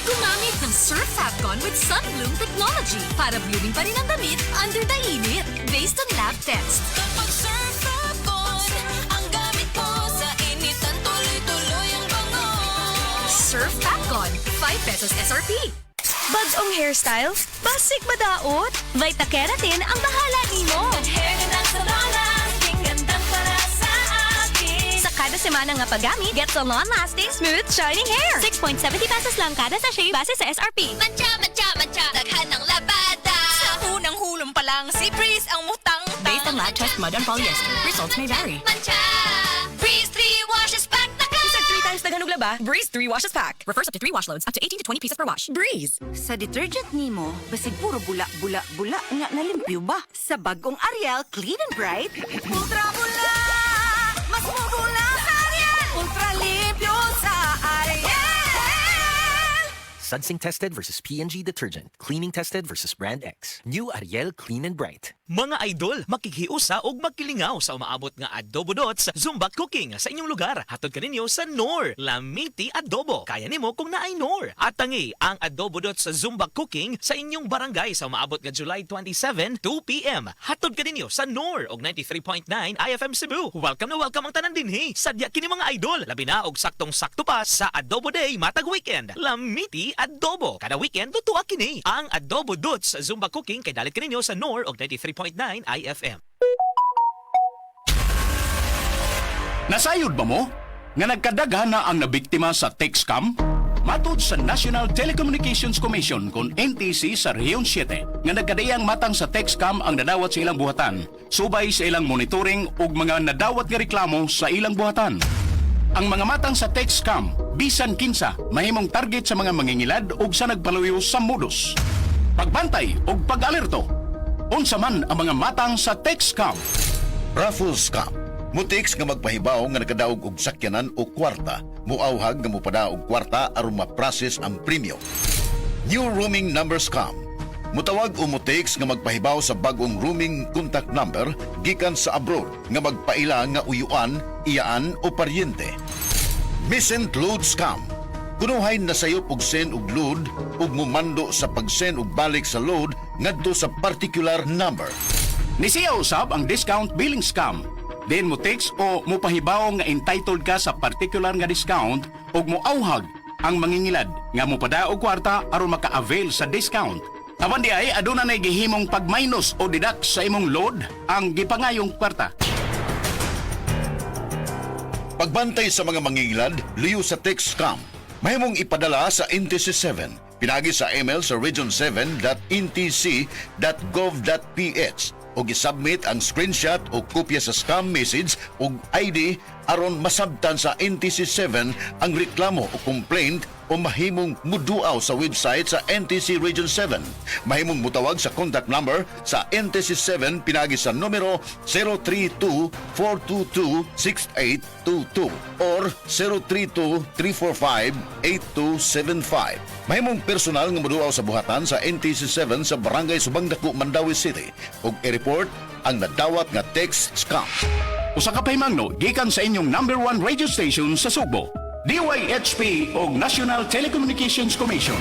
Gumamit ng Surf Fabcon with Sunbloom technology para blooming pa rin ang damit under the init. Based on lab tests. Kapag Surf Fabcon, ang gamit ko sa initan tuloy-tuloy ang bango. Surf Fabcon, 5 pesos SRP. Bagong hairstyle? Basic ba daot? Vita Keratin ang bahala nimo. Hair na nasa long-lasting, gandang para sa akin. Sa kada semana nga paggamit, get sa long-lasting, smooth, shining hair. 6.70 pesos lang kada sachet base sa SRP. Mancha, mancha, mancha, daghan ng labada. Sa unang hulong pa lang, si Breeze ang mutang-tang. Based on lab test mud and polyester, results may vary. Mancha, Breeze 3 washes pack na ka. Isang 3 times daganong laba, Breeze 3 washes pack. Refers up to 3 wash loads, up to 18 to 20 pieces per wash. Breeze. Sa detergent nimo, basig puro bula-bula-bula nga nalimpyo ba? Sa bagong Ariel Clean and Bright, ultra bula! Mas mabula sa Ariel! Ultra limpyo sa Ariel! Sudsing tested versus P&G detergent. Cleaning tested versus Brand X. New Ariel Clean and Bright. Mga idol, makikhiusa o magkilingaw sa umaabot nga Adobo Dots Zumba Cooking sa inyong lugar. Hatod ka ninyo sa Nor, Lamiti Adobo. Kaya nimo kung naay Nor. At tangi ang Adobo Dots Zumba Cooking sa inyong barangay sa umaabot nga July 27, 2 p.m. Hatod ka ninyo sa Nor og 93.9 IFM Cebu. Welcome na welcome ang tanan dinhi. Sadya kini mga idol, labi na og saktong-sakto pa sa Adobo Day matag weekend. Lamiti Adobo. Kada weekend tutuwa kini ang Adobo Dots Zumba Cooking kay dalit ka ninyo sa Nor og 93.9 IFM. Nasayod ba mo? Nga nagkadaghan na ang nabiktima sa text scam? Matod sa National Telecommunications Commission kung NTC sa Rehiyon 7 nga nagkadayang matang sa text scam ang nadawat sa ilang buhatan, subay sa ilang monitoring ug mga nadawat nga reklamo sa ilang buhatan. Ang mga matang sa text scam, bisan kinsa, mahimong target sa mga mangingilad ug sa nagpaluyo sa modus. Pagbantay ug pag-alerto. Unsa man ang mga matang sa text scam? Raffle scam. Mutiks nga magpahibaw nga nakadaog og sakyanan o kwarta, muawhag nga mupada og kwarta aron ma-process ang premium. New roaming number scam. Mutawag o mutiks nga magpahibaw sa bagong roaming contact number gikan sa abroad nga magpaila nga uyuan, iyaan o paryente. Missing load scam. Kunuhay na sayop og send og load ug mumando sa pag-send og balik sa load ngadto sa particular number. Nisiya usab ang discount billing scam. Then mo text o mo pahibaw nga entitled ka sa particular nga discount ug mo auhag ang mangingilad nga mo pada og kwarta aron maka-avail sa discount. Apan di ay aduna nay gihimong pag-minus o deduct sa imong load ang gipangayong kwarta. Pagbantay sa mga mangingilad, liyo sa text scam. Mahimong ipadala sa NTC 7. Pinagi sa email sa region7.ntc.gov.ph o gisubmit ang screenshot o kopya sa scam message o ID aron masabtan sa NTC 7 ang reklamo o complaint o mahimong muduaw sa website sa NTC Region 7. Mahimong mutawag sa contact number sa NTC 7 pinagi sa numero 032-422-6822 or 032-345-8275. Mahimong personal nga muduaw sa buhatan sa NTC 7 sa Barangay Subangdako, Mandawi City ug i-report ang nadawat nga text scam. Usa ka pahimangno gikan sa inyong number 1 radio station sa Sugbo, DYHP o National Telecommunications Commission.